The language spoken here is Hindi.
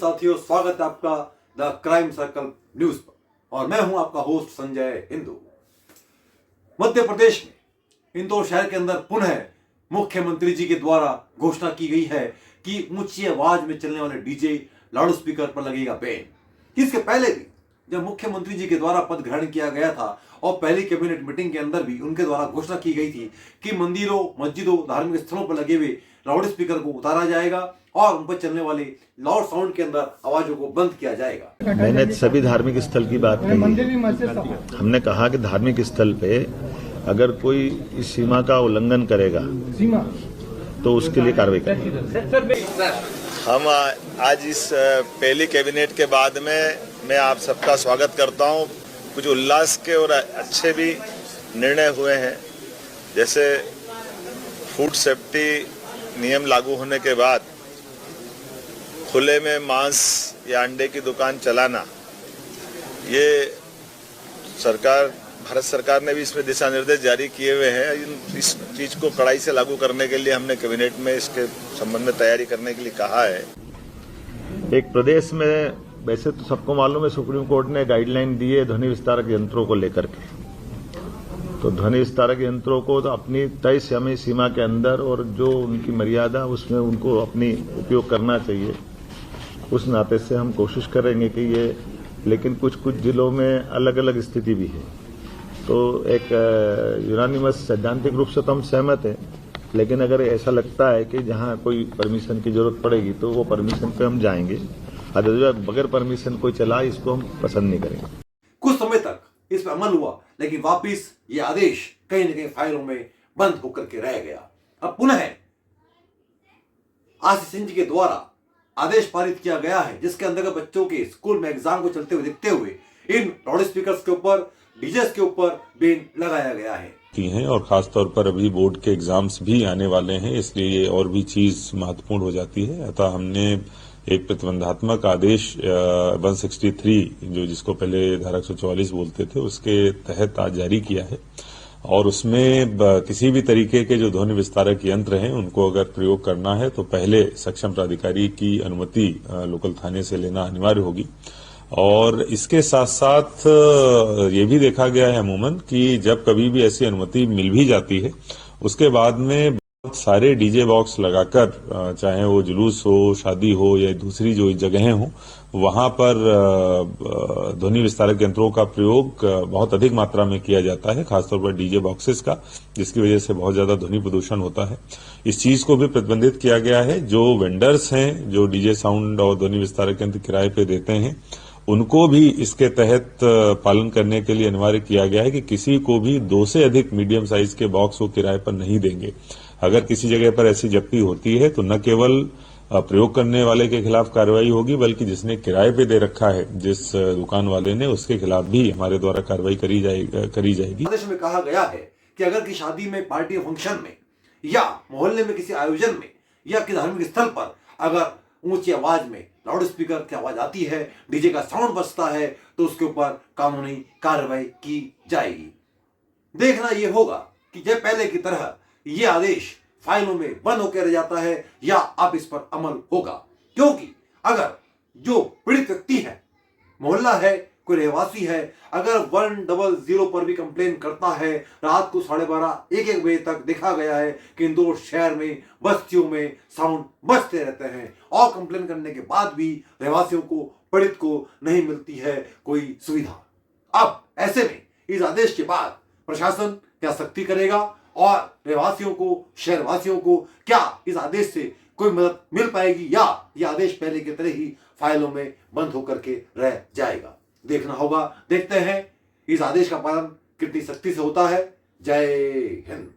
साथियों, स्वागत है आपका द क्राइम सर्कल न्यूज पर और मैं हूं आपका होस्ट संजय हिंदू। मध्य प्रदेश में इंदौर शहर के अंदर पुनः मुख्यमंत्री जी के द्वारा घोषणा की गई है कि ऊंची आवाज में चलने वाले डीजे लाउड स्पीकर पर लगेगा बैन। इसके पहले भी जब मुख्यमंत्री जी के द्वारा पद ग्रहण किया गया था और पहली कैबिनेट मीटिंग के अंदर भी उनके द्वारा घोषणा की गई थी कि मंदिरों, मस्जिदों, धार्मिक स्थलों पर लगे हुए लाउड स्पीकर को उतारा जाएगा और उन पर चलने वाले लाउड साउंड के अंदर आवाजों को बंद किया जाएगा। मैंने सभी धार्मिक स्थल की बात कही। हमने कहा कि धार्मिक स्थल पे अगर कोई इस सीमा का उल्लंघन करेगा तो उसके लिए कार्रवाई करेंगे। हम आज इस पहली कैबिनेट के बाद में मैं आप सबका स्वागत करता हूं। कुछ उल्लास के और अच्छे भी निर्णय हुए हैं, जैसे फूड सेफ्टी नियम लागू होने के बाद खुले में मांस या अंडे की दुकान चलाना, ये भारत सरकार ने भी इसमें दिशा निर्देश जारी किए हुए हैं। इस चीज को कड़ाई से लागू करने के लिए हमने कैबिनेट में इसके संबंध में तैयारी करने के लिए कहा है। एक प्रदेश में वैसे तो सबको मालूम है, सुप्रीम कोर्ट ने गाइडलाइन दी है ध्वनि विस्तारक यंत्रों को लेकर के। तो ध्वनि विस्तारक यंत्रों को तो अपनी तय समय सीमा के अंदर और जो उनकी मर्यादा उसमें उनको अपनी उपयोग करना चाहिए। उस नाते से हम कोशिश करेंगे कि ये, लेकिन कुछ जिलों में अलग अलग स्थिति भी है। तो एक यूनानिमस सैद्धांतिक रूप से तो हम सहमत हैं, लेकिन अगर ऐसा लगता है कि जहां कोई परमिशन की जरूरत पड़ेगी तो वो परमिशन पे हम जाएंगे। बगैर परमिशन कोई चला, इसको हम पसंद नहीं करेंगे। कुछ समय तक इस पर अमल हुआ, लेकिन वापिस ये आदेश कहीं न कहीं फाइलों में बंद होकर के रह गया। अब पुनः आशीष सिंह जी के द्वारा आदेश पारित किया गया है, जिसके अंतर्गत बच्चों के स्कूल में एग्जाम को चलते हुए देखते हुए इन लाउड स्पीकर्स के ऊपर, डीजेस के ऊपर बैन लगाया गया है हैं। और खास तौर पर अभी बोर्ड के एग्जाम्स भी आने वाले हैं, इसलिए ये और भी चीज महत्वपूर्ण हो जाती है। अतः हमने एक प्रतिबंधात्मक आदेश 163 जिसको पहले धारा 144 बोलते थे, उसके तहत आज जारी किया है। और उसमें किसी भी तरीके के जो ध्वनि विस्तारक यंत्र हैं उनको अगर प्रयोग करना है तो पहले सक्षम प्राधिकारी की अनुमति लोकल थाने से लेना अनिवार्य होगी। और इसके साथ साथ ये भी देखा गया है अमूमन कि जब कभी भी ऐसी अनुमति मिल भी जाती है, उसके बाद में बहुत सारे डीजे बॉक्स लगाकर, चाहे वो जुलूस हो, शादी हो या दूसरी जो जगहें हो, वहां पर ध्वनि विस्तारक यंत्रों का प्रयोग बहुत अधिक मात्रा में किया जाता है, खासतौर पर डीजे बॉक्सेस का, जिसकी वजह से बहुत ज्यादा ध्वनि प्रदूषण होता है। इस चीज को भी प्रतिबंधित किया गया है। जो वेंडर्स हैं जो डीजे साउंड और ध्वनि विस्तारक यंत्र किराए पे देते हैं, उनको भी इसके तहत पालन करने के लिए अनिवार्य किया गया है कि किसी को भी 2 से अधिक मीडियम साइज के बॉक्स वो किराए पर नहीं देंगे। अगर किसी जगह पर ऐसी जब्ती होती है तो न केवल प्रयोग करने वाले के खिलाफ कार्रवाई होगी, बल्कि जिसने किराए पे दे रखा है, जिस दुकान वाले ने, उसके खिलाफ भी हमारे द्वारा कार्रवाई करी जाएगी। आदेश में कहा गया है कि अगर किसी शादी में, पार्टी, फंक्शन में या मोहल्ले में किसी आयोजन में या किसी धार्मिक स्थल पर अगर ऊंची आवाज में लाउड स्पीकर की आवाज आती है, डीजे का साउंड बजता है, तो उसके ऊपर कानूनी कार्रवाई की जाएगी। देखना यह होगा कि जब पहले की तरह यह आदेश फाइलों में बंद होकर रह जाता है या अब इस पर अमल होगा। क्योंकि अगर जो पीड़ित व्यक्ति है, मोहल्ला है, कोई रहवासी है, अगर 100 पर भी कंप्लेन करता है, रात को 12:30, 1-1 बजे तक देखा गया है कि इंदौर शहर में, बस्तियों में साउंड बजते रहते हैं और कंप्लेन करने के बाद भी रहवासियों को, पीड़ित को नहीं मिलती है कोई सुविधा। अब ऐसे में इस आदेश के बाद प्रशासन क्या सख्ती करेगा और रहवासियों को, शहरवासियों को क्या इस आदेश से कोई मदद मिल पाएगी या यह आदेश पहले की तरह ही फाइलों में बंद होकर के रह जाएगा? देखना होगा। देखते हैं इस आदेश का पालन कितनी सख्ती से होता है। जय हिंद।